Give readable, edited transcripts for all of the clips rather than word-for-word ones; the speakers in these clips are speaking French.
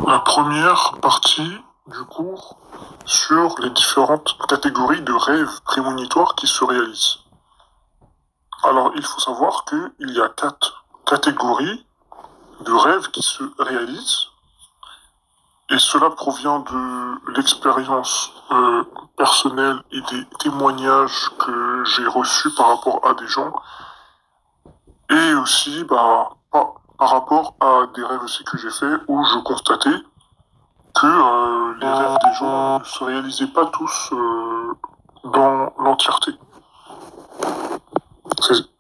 la première partie du cours sur les différentes catégories de rêves prémonitoires qui se réalisent. Alors, il faut savoir qu'il y a 4 catégories de rêves qui se réalisent, et cela provient de l'expérience personnelle et des témoignages que j'ai reçus par rapport à des gens, et aussi par rapport à des rêves aussi que j'ai faits où je constatais que les rêves des gens ne se réalisaient pas tous dans l'entièreté.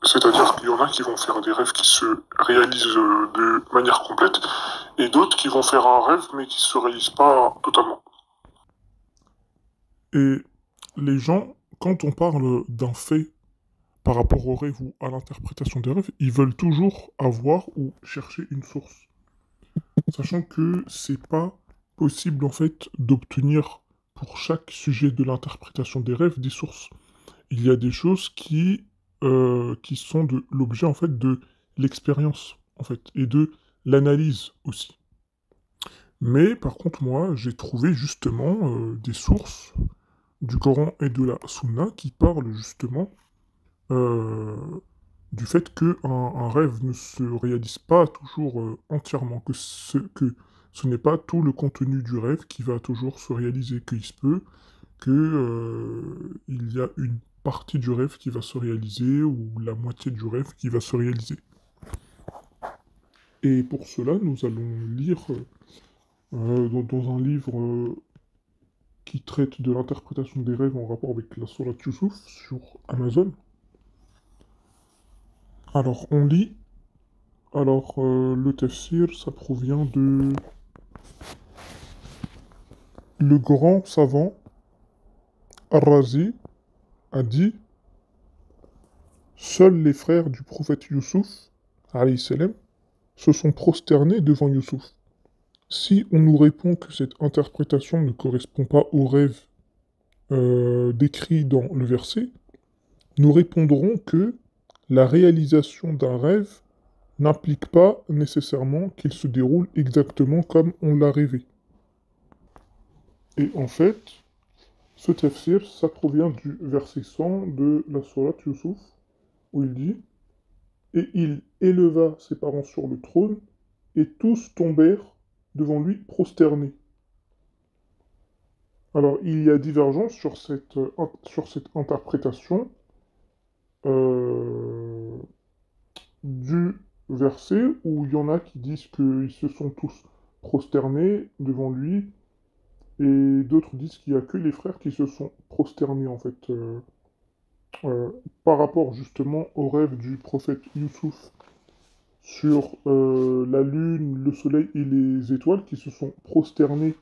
C'est-à-dire qu'il y en a qui vont faire des rêves qui se réalisent de manière complète, et d'autres qui vont faire un rêve mais qui se réalisent pas totalement. Et les gens, quand on parle d'un fait par rapport au rêve ou à l'interprétation des rêves, ils veulent toujours avoir ou chercher une source. Sachant que c'est pas possible en fait d'obtenir pour chaque sujet de l'interprétation des rêves des sources. Il y a des choses qui sont de l'objet en fait de l'expérience en fait et de l'analyse aussi. Mais par contre moi j'ai trouvé justement des sources du Coran et de la Sunna qui parlent justement euh, du fait que un rêve ne se réalise pas toujours entièrement, que ce n'est pas tout le contenu du rêve qui va toujours se réaliser, qu'il se peut que il y a une partie du rêve qui va se réaliser ou la moitié du rêve qui va se réaliser. Et pour cela, nous allons lire dans un livre qui traite de l'interprétation des rêves en rapport avec la Sourate Yusuf sur Amazon. Alors, on lit. Alors, le tafsir, ça provient de le grand savant Ar-Razi a dit: seuls les frères du prophète Youssouf, alayhi salam, se sont prosternés devant Youssouf. Si on nous répond que cette interprétation ne correspond pas au rêve décrit dans le verset, nous répondrons que la réalisation d'un rêve n'implique pas nécessairement qu'il se déroule exactement comme on l'a rêvé. Et en fait, ce tafsir, ça provient du verset 100 de la sourate Youssouf, où il dit: et il éleva ses parents sur le trône, et tous tombèrent devant lui prosternés. Alors, il y a divergence sur cette interprétation euh, du verset, où il y en a qui disent qu'ils se sont tous prosternés devant lui, et d'autres disent qu'il n'y a que les frères qui se sont prosternés, en fait, euh, par rapport justement au rêve du prophète Youssouf sur la lune, le soleil et les étoiles qui se sont prosternés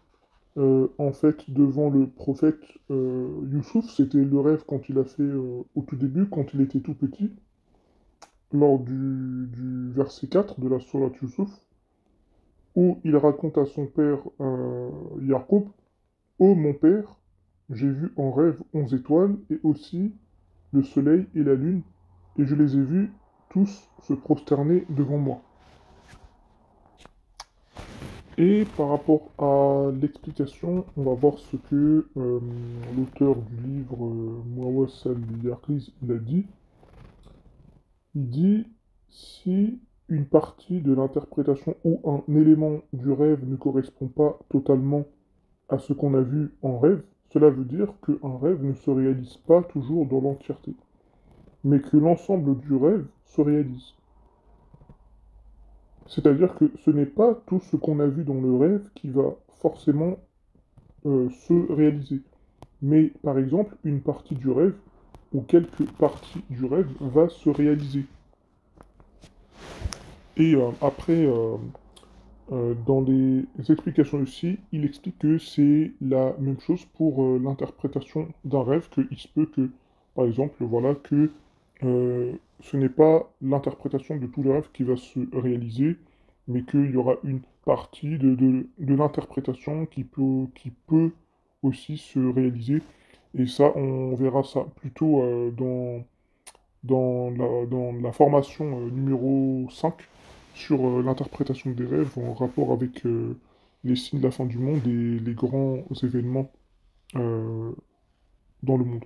en fait devant le prophète Youssouf. C'était le rêve quand il a fait au tout début, quand il était tout petit, lors du verset 4 de la sourate Youssouf, où il raconte à son père Yacoub: ô mon père, j'ai vu en rêve 11 étoiles et aussi le soleil et la lune, et je les ai vus tous se prosterner devant moi. Et par rapport à l'explication, on va voir ce que l'auteur du livre, Mouawas al-Yarqiz, il a dit. Il dit: si une partie de l'interprétation ou un élément du rêve ne correspond pas totalement à ce qu'on a vu en rêve, cela veut dire qu'un rêve ne se réalise pas toujours dans l'entièreté, mais que l'ensemble du rêve se réalise. C'est-à-dire que ce n'est pas tout ce qu'on a vu dans le rêve qui va forcément se réaliser. Mais par exemple, une partie du rêve ou quelques parties du rêve va se réaliser. Et après, dans les explications aussi, il explique que c'est la même chose pour l'interprétation d'un rêve, qu'il se peut que, par exemple, voilà, que ce n'est pas l'interprétation de tous les rêves qui va se réaliser, mais qu'il y aura une partie de l'interprétation qui peut aussi se réaliser. Et ça, on verra ça plutôt dans la formation numéro 5 sur l'interprétation des rêves en rapport avec les signes de la fin du monde et les grands événements euh, dans le monde.